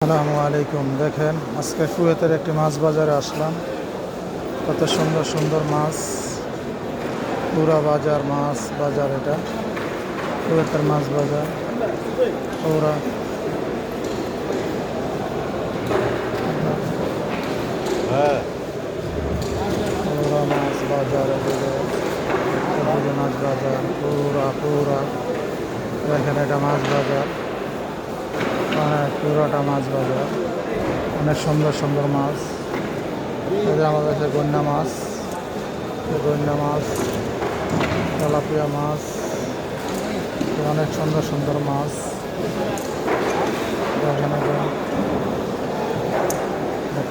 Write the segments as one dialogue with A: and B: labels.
A: আসসালামু আলাইকুম। দেখেন আজকে কুয়েতের একটি মাছ বাজারে আসলাম। কত সুন্দর সুন্দর মাছ, পুরা বাজার মাছ বাজার। এটা কুয়েতের মাছ বাজার পুরা। পুরা মাছ বাজার, এদিকে মাছ বাজার পুরা পুরা। দেখেন এটা মাছ বাজার, পুরাটা মাছ বাজার। অনেক সুন্দর সুন্দর মাছ। এই যে আমাদের কাছে গন্যা মাছ, তেলাপিয়া মাছ, অনেক সুন্দর সুন্দর মাছ। দেখেন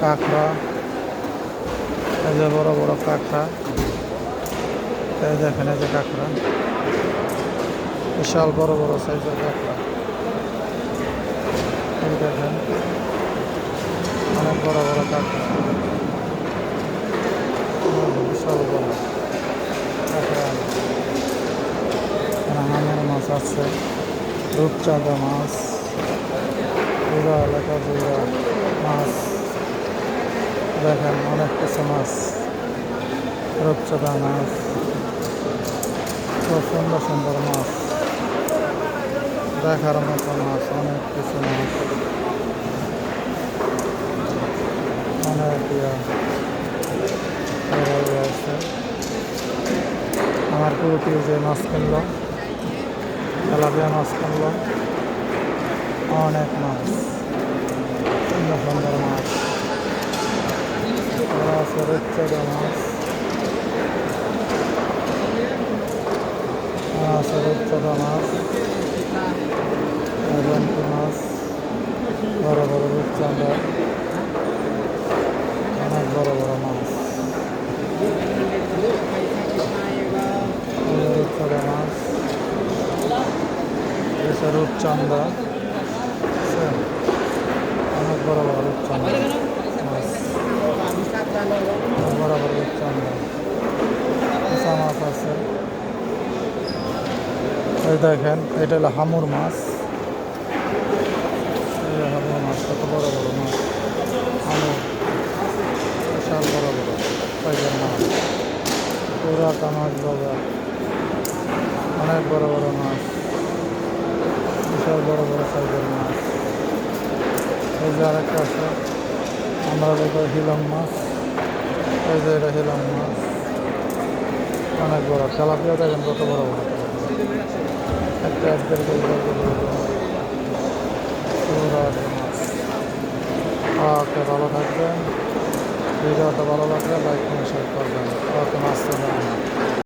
A: কাঁকড়া, এই যে বড় বড় কাঁকড়া। এই দেখেন এই যে কাঁকড়া, বিশাল বড় বড় সাইজের কাঁকড়া। এই দেখেন অনেক বড় বড় কাঁকড়া, বিশাল বড় কাঁকড়া। হাঙর মাছ আছে, রূপচাঁদা মাছ, পুরা এলাকা জুড়ে মাছ। দেখেন অনেক কিছু মাছ, রূপচাঁদা মাছ, খুব সুন্দর সুন্দর মাছ, দেখার মতো মাছ। অনেক কিছু মাছ, অনেক আছে। আমার পুরোটি যে মাছ কিনলো, তেলাপিয়া মাছ কিনলো, অনেক মাছ, সুন্দর সুন্দর মাছ আছে। রূপচাঁদা মাছ আছে, রূপচাঁদা মাছ, রন্টি মাছ, বড় বড় রূপচাঁদা, অনেক বড় বড় মাছ। রূপচাঁদা মাছ, রূপচাঁদা, অনেক বড় বড় রূপচাঁদা মাছ, বড় বড় রূপচাঁদা কাঁচা মাছ আছে। এই দেখেন এটা হলো হামুর মাছ। এই হামুর মাছ কত বড় বড় মাছ, হামুর বিশাল বড় বড় সাইজের মাছ। পুরাটা মাছ বাজার, অনেক বড় বড় মাছ, বিশাল বড় বড় সাইজের মাছ। এই যে আরেকটা আছে, আমরা দেখো হিলং মাছ। এই যে এটা হিলং মাছ, অনেক বড়। তেলাপিয়া দেখেন কত বড় বড়, একটা 1-1.5 কেজি পুরা মাছ। ওকে, ভালো থাকবেন। ভিডিওটা ভালো লাগলে লাইক শেয়ার করবেন। ওকে, মাছ